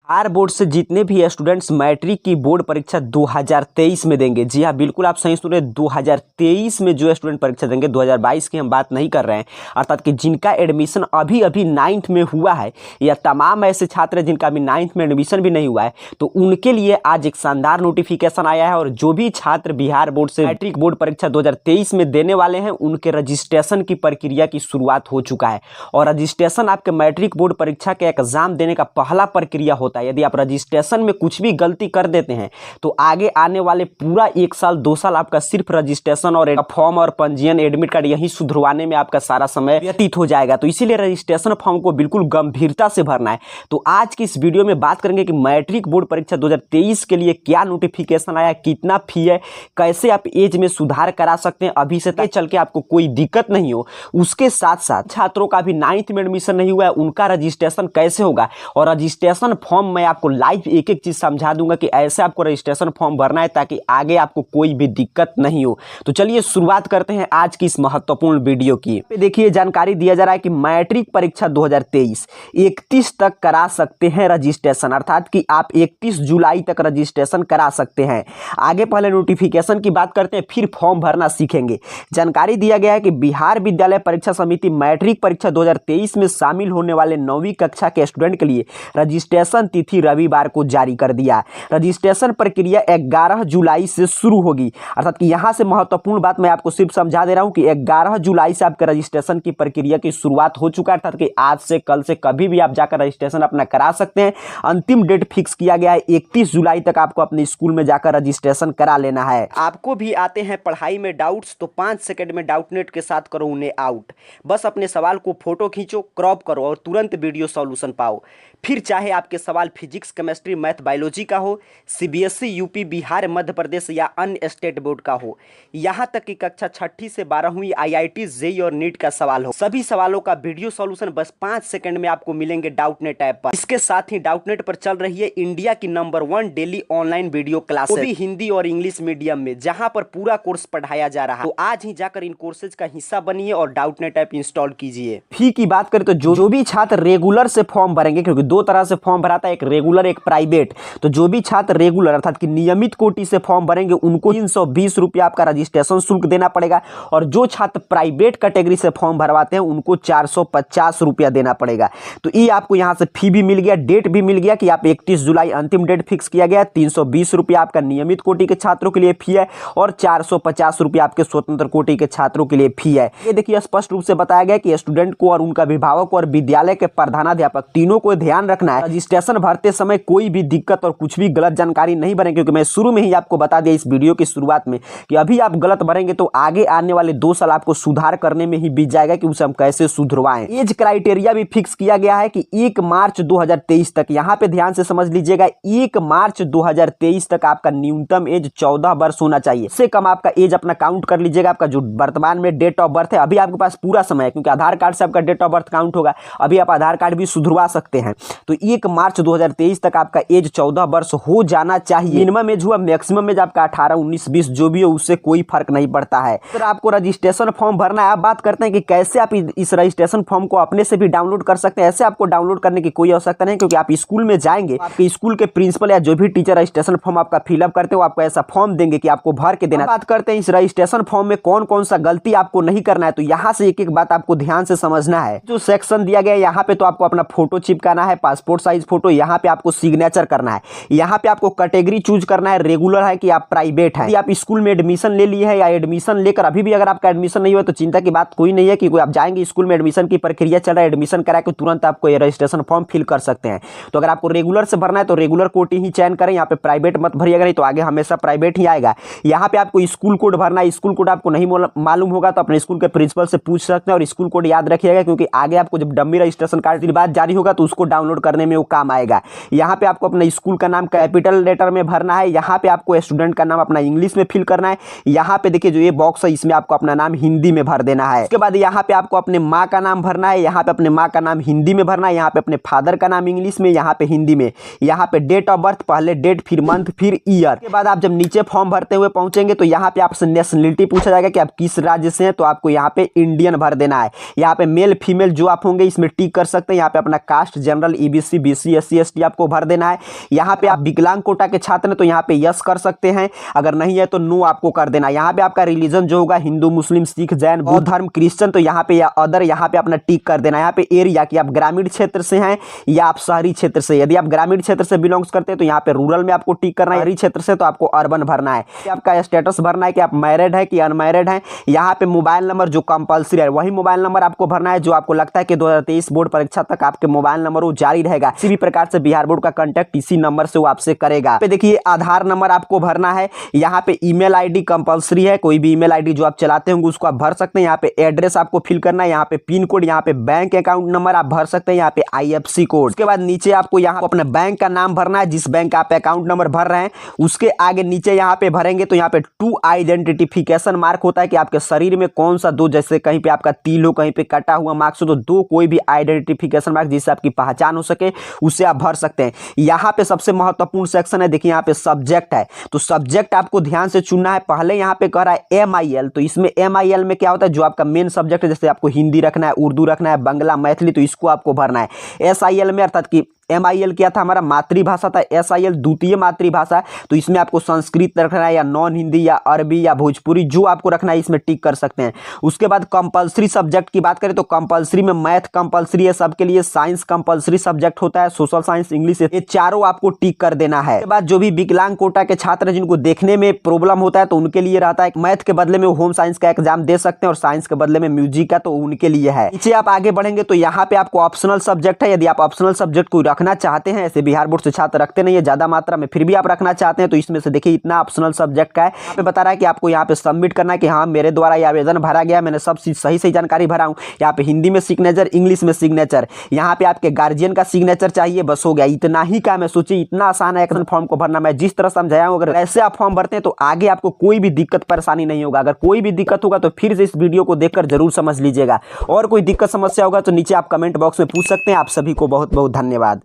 Bihar board से जितने भी स्टूडेंट्स मैट्रिक की बोर्ड परीक्षा 2023 में देंगे, जी हाँ बिल्कुल आप सही सुन रहे हैं, 2023 में जो स्टूडेंट परीक्षा देंगे, 2022 की हम बात नहीं कर रहे हैं, अर्थात कि जिनका एडमिशन अभी अभी 9th में हुआ है या तमाम ऐसे छात्र जिनका अभी 9th में एडमिशन भी नहीं हुआ है, तो उनके लिए आज एक शानदार नोटिफिकेशन आया है। और जो भी छात्र बिहार बोर्ड से मैट्रिक बोर्ड परीक्षा 2023 में देने वाले हैं, उनके रजिस्ट्रेशन की प्रक्रिया की शुरुआत हो चुका है। और रजिस्ट्रेशन आपके मैट्रिक बोर्ड परीक्षा के एग्जाम देने का पहला प्रक्रिया होता है। यदि आप रजिस्ट्रेशन में कुछ भी गलती कर देते हैं तो आगे आने वाले पूरा 1 साल 2 साल आपका सिर्फ रजिस्ट्रेशन और फॉर्म और पंजीयन एडमिट कार्ड यही सुधरवाने में आपका सारा समय व्यतीत हो जाएगा। तो इसीलिए रजिस्ट्रेशन फॉर्म को बिल्कुल गंभीरता से भरना है। तो आज की इस वीडियो में बात करेंगे कि मैट्रिक बोर्ड परीक्षा 2023 के लिए क्या नोटिफिकेशन आया, कितना फी है, कैसे आप एज में सुधार करा सकते हैं अभी से चल के आपको कोई दिक्कत नहीं हो। उसके साथ साथ छात्रों का भी 9th में एडमिशन नहीं हुआ है, उनका रजिस्ट्रेशन कैसे होगा, और रजिस्ट्रेशन फॉर्म मैं आपको लाइव एक एक चीज समझा दूंगा कि ऐसे आपको रजिस्ट्रेशन फॉर्म भरना है ताकि आगे आपको कोई भी दिक्कत नहीं हो। तो चलिए शुरुआत करते हैं आज की इस महत्वपूर्ण वीडियो की। देखिए जानकारी दिया जा रहा है कि मैट्रिक परीक्षा 2023 31 तक करा सकते हैं रजिस्ट्रेशन, अर्थात कि आप 31 जुलाई तक रजिस्ट्रेशन करा सकते हैं। आगे पहले नोटिफिकेशन की बात करते हैं, फिर फॉर्म भरना सीखेंगे। जानकारी दिया गया है कि बिहार विद्यालय परीक्षा समिति मैट्रिक परीक्षा 2023 में शामिल होने वाले 9वीं कक्षा के स्टूडेंट के लिए रजिस्ट्रेशन तिथि रविवार को जारी कर दिया। रजिस्ट्रेशन प्रक्रिया 11 जुलाई से शुरू होगी, अर्थात कि यहां से महत्वपूर्ण बात मैं आपको सिर्फ समझा दे रहा हूं कि 11 जुलाई से आपके रजिस्ट्रेशन की प्रक्रिया की शुरुआत हो चुका है, अर्थात कि आज से कल से कभी भी आप जाकर रजिस्ट्रेशन अपना करा सकते हैं। अंतिम डेट फिक्स किया गया है 31 जुलाई तक आपको अपने स्कूल में जाकर रजिस्ट्रेशन करा लेना है। आपको भी आते हैं पढ़ाई में डाउट्स, तो 5 सेकंड में डाउटनेट के साथ करो उन्हें आउट। बस अपने सवाल को फोटो खींचो, क्रॉप करो और तुरंत वीडियो सॉल्यूशन पाओ। फिर चाहे आपके सवाल फिजिक्स, केमिस्ट्री, मैथ, बायोलॉजी का हो, सीबीएसई, यूपी, बिहार, मध्य प्रदेश या अन्य स्टेट बोर्ड का हो, यहां तक कि कक्षा 6ठी से 12वीं आईआईटी, जेईई और नीट का सवाल हो, सभी सवालों का वीडियो सॉल्यूशन बस 5 सेकंड में आपको मिलेंगे डाउटनेट ऐप पर। इसके साथ ही डाउटनेट पर चल रही है इंडिया की number 1 daily online video class, वो भी हिंदी और इंग्लिश मीडियम में, जहां पर पूरा कोर्स पढ़ाया जा रहा है। तो आज ही जाकर इन कोर्सेज का हिस्सा बनिए और डाउटनेट ऐप इंस्टॉल कीजिए। फी की बात करें तो जो भी छात्र रेगुलर से फॉर्म भरेंगे, क्योंकि 2 तरह से फॉर्म भराता है, एक रेगुलर एक प्राइवेट, तो जो भी छात्र रेगुलर अर्थात कि नियमित कोटि से फॉर्म भरेंगे उनको 320 रुपया आपका रजिस्ट्रेशन शुल्क देना पड़ेगा, और जो छात्र प्राइवेट कैटेगरी से फॉर्म भरवाते हैं उनको 450 रुपया देना पड़ेगा। तो ये आपको यहाँ से फी भी मिल गया, डेट भी मिल गया कि आप 31 जुलाई अंतिम डेट फिक्स किया गया। 320 रुपया आपका नियमित कोटि के छात्रों के लिए फी है और 450 रुपया आपके स्वतंत्र कोटि के छात्रों के लिए फी है। ये देखिए स्पष्ट रूप से बताया गया कि स्टूडेंट को और उनका अभिभावक और विद्यालय के प्रधानाध्यापक तीनों को ध्यान रखना है, रजिस्ट्रेशन भरते समय कोई भी दिक्कत और कुछ भी गलत जानकारी नहीं भरें, क्योंकि मैं शुरू में ही आपको बता दिया इस वीडियो की शुरुआत में कि अभी आप गलत भरेंगे तो आगे आने वाले 2 साल आपको सुधार करने में ही बीत जाएगा कि उसे हम कैसे सुधरवाएं। एज क्राइटेरिया भी फिक्स किया गया है कि 1 मार्च 2023 तक, यहां पे ध्यान से समझ लीजिएगा, 1 मार्च 2023 तक आपका न्यूनतम एज 14 वर्ष होना चाहिए। इससे कम आपका एज अपना काउंट कर लीजिएगा। आपका जो वर्तमान में डेट ऑफ बर्थ है, अभी आपके पास पूरा समय है, क्योंकि आधार कार्ड से आपका डेट ऑफ बर्थ काउंट होगा, अभी आप आधार कार्ड भी सुधरवा सकते हैं। तो 1 मार्च 2023 तक आपका एज 14 वर्ष हो जाना चाहिए। मिनिमम एज हुआ, मैक्सिमम एज आपका 18, 19, 20 जो भी हो, उससे कोई फर्क नहीं पड़ता है। तो आपको रजिस्ट्रेशन फॉर्म भरना है। आप बात करते हैं कि कैसे आप इस रजिस्ट्रेशन फॉर्म को अपने से भी डाउनलोड कर सकते हैं। ऐसे आपको डाउनलोड करने की कोई आवश्यकता नहीं, क्योंकि आप स्कूल में जाएंगे, आपके स्कूल के प्रिंसिपल या जो भी टीचर रजिस्ट्रेशन फॉर्म आपका फिलअप करते हो, आपको ऐसा फॉर्म देंगे कि आपको भर के देना। बात करते हैं इस रजिस्ट्रेशन फॉर्म में कौन कौन सा गलती आपको नहीं करना है, तो यहाँ से एक एक बात आपको ध्यान से समझना है। जो सेक्शन दिया गया है यहाँ पे, तो आपको अपना फोटो चिपकाना है, पासपोर्ट साइज फोटो, यहाँ पे आपको सिग्नेचर करना है, यहाँ पे आपको कैटेगरी चूज करना है, रेगुलर है कि आप प्राइवेट है। आप स्कूल में एडमिशन ले लिए है या एडमिशन लेकर अभी भी अगर आपका एडमिशन नहीं हुआ तो चिंता की बात कोई नहीं है, कि आप जाएंगे स्कूल में, एडमिशन की प्रक्रिया चल रहा है, एडमिशन करा के तुरंत आपको ये रजिस्ट्रेशन फॉर्म फिल कर सकते हैं। तो अगर आपको रेगुलर से भरना है तो रेगुलर कोटि ही चयन करें, यहाँ पे प्राइवेट मत भरिएगा, नहीं तो आगे हमेशा प्राइवेट ही आएगा। यहाँ पे आपको स्कूल कोड भरना है, स्कूल कोड आपको नहीं मालूम होगा तो अपने स्कूल के प्रिंसिपल से पूछ सकते हैं, और स्कूल कोड याद रखिएगा, क्योंकि आगे आपको जब डमी रजिस्ट्रेशन कार्ड के बाद जारी होगा तो उसको डाउनलोड करने में वो काम आएगा। यहाँ पे आपको अपना स्कूल का नाम कैपिटल लेटर में भरना है, यहाँ पे आपको स्टूडेंट का नाम अपना इंग्लिश में फिल करना है। यहाँ पे देखिए जो ये बॉक्स है इसमें आपको अपना नाम हिंदी में भर देना है। उसके बाद यहाँ पे आपको अपने माँ का नाम भरना है, यहाँ पे अपने माँ का नाम हिंदी में भरना है, यहाँ पे अपने फादर का नाम इंग्लिश में, यहाँ पे हिंदी में, यहाँ पे डेट ऑफ बर्थ, पहले डेट फिर मंथ फिर ईयर। के बाद आप जब नीचे फॉर्म भरते हुए पहुंचेंगे तो यहाँ पे आपसे नेशनलिटी पूछा जाएगा कि आप किस राज्य से हैं, तो आपको यहाँ पे इंडियन भर देना है। यहाँ पे मेल फीमेल जो आप होंगे इसमें टिक कर सकते हैं। यहाँ पे अपना caste general EBC, BC, SC, ST आपको भर देना है। यहाँ पे आप विकलांग कोटा के छात्र हैं तो यहाँ पे यस कर सकते हैं, अगर नहीं है तो नो आपको कर देना। यहाँ पे आपका रिलीजन जो होगा हिंदू, मुस्लिम, सिख, जैन, बौद्ध धर्म, क्रिश्चियन, तो यहाँ पे या अदर यहाँ पे अपना टिक कर देना। यहाँ पे एरिया कि आप ग्रामीण क्षेत्र से हैं या आप शहरी क्षेत्र से। यदि आप ग्रामीण क्षेत्र से बिलोंग्स करते हैं तो यहाँ पे रूरल में आपको टिक करना है, शहरी क्षेत्र से तो आपको अर्बन भरना है। आपका स्टेटस भरना है कि आप मैरिड है कि अनमैरिड है। यहाँ पे मोबाइल नंबर जो कंपलसरी है वही मोबाइल नंबर आपको भरना है जो आपको लगता है कि 2023 बोर्ड परीक्षा तक आपके मोबाइल नंबर वो जारी रहेगा। किसी भी प्रकार से बिहार बोर्ड का कांटेक्ट इसी नंबर से वो आपसे करेगा। पे देखिए आधार नंबर आपको भरना है। यहाँ पे ईमेल आईडी कंपलसरी है, कोई भी ईमेल आईडी जो आप चलाते होंगे उसको आप भर सकते हैं। यहाँ पे एड्रेस आपको फिल करना है, यहाँ पे पिन कोड, यहाँ पे बैंक अकाउंट नंबर आप भर सकते हैं, यहाँ पे IFSC कोड। उसके बाद नीचे आपको यहाँ अपने बैंक का नाम भरना है, जिस बैंक का आप अकाउंट नंबर भर रहे हैं उसके आगे नीचे यहाँ पे भरेंगे तो यहाँ पे 2 आइडेंटिफिकेशन मार्क होता है कि आपके शरीर में कौन सा 2, जैसे कहीं पे आपका तिल हो, कहीं पे कटा हुआ मार्क्स हो, तो 2 कोई भी आइडेंटिफिकेशन मार्क जिससे आपकी पहचान हो सके उसे आप भर सकते हैं। यहाँ पे सबसे महत्वपूर्ण सेक्शन है, देखिए यहाँ पे सब्जेक्ट है, तो सब्जेक्ट आपको ध्यान से चुनना है। पहले यहाँ पे कह रहा है MIL, तो इसमें MIL में क्या होता है, जो आपका मेन सब्जेक्ट है, जैसे आपको हिंदी रखना है, उर्दू रखना है, बंगला, मैथिली, तो इसको आपको भरना है। SIL में अर्थात कि MIL क्या था, हमारा मातृभाषा था, SIL द्वितीय मातृभाषा, तो इसमें आपको संस्कृत रखना है या नॉन हिंदी या अरबी या भोजपुरी जो आपको रखना है इसमें टिक कर सकते हैं। उसके बाद कंपलसरी सब्जेक्ट की बात करें तो कंपलसरी में मैथ कंपलसरी है सबके लिए, साइंस कंपलसरी सब्जेक्ट होता है, सोशल साइंस, इंग्लिश, ये चारों आपको टिक कर देना है। उसके बाद जो भी विकलांग कोटा के छात्र जिनको देखने में प्रॉब्लम होता है तो उनके लिए रहता है मैथ के बदले में वो होम साइंस का एग्जाम दे सकते हैं और साइंस के बदले में म्यूजिक का, तो उनके लिए है। नीचे आप आगे बढ़ेंगे तो यहाँ पे आपको ऑप्शनल सब्जेक्ट है, यदि आप ऑप्शनल सब्जेक्ट को रखना चाहते हैं, ऐसे बिहार बोर्ड से छात्र रखते नहीं है ज्यादा मात्रा में, फिर भी आप रखना चाहते हैं तो इसमें से देखिए इतना ऑप्शनल सब्जेक्ट का है। यहाँ पे बता रहा है कि आपको यहाँ पे सबमिट करना है कि हाँ मेरे द्वारा ये आवेदन भरा गया, मैंने सब सही जानकारी भरा हूँ। यहाँ पे हिंदी में सिग्नेचर, इंग्लिश में सिग्नेचर, यहाँ पे आपके गार्जियन का सिग्नेचर चाहिए, बस हो गया, इतना ही काम है। सोचिए इतना आसान है एक्शन फॉर्म को भरना, मैं जिस तरह समझाया हूँ अगर ऐसे आप फॉर्म भरते हैं तो आगे आपको कोई भी दिक्कत परेशानी नहीं होगा। अगर कोई भी दिक्कत होगा तो फिर से इस वीडियो को देखकर जरूर समझ लीजिएगा, और कोई दिक्कत समस्या होगा तो नीचे आप कमेंट बॉक्स में पूछ सकते हैं। आप सभी को बहुत बहुत धन्यवाद।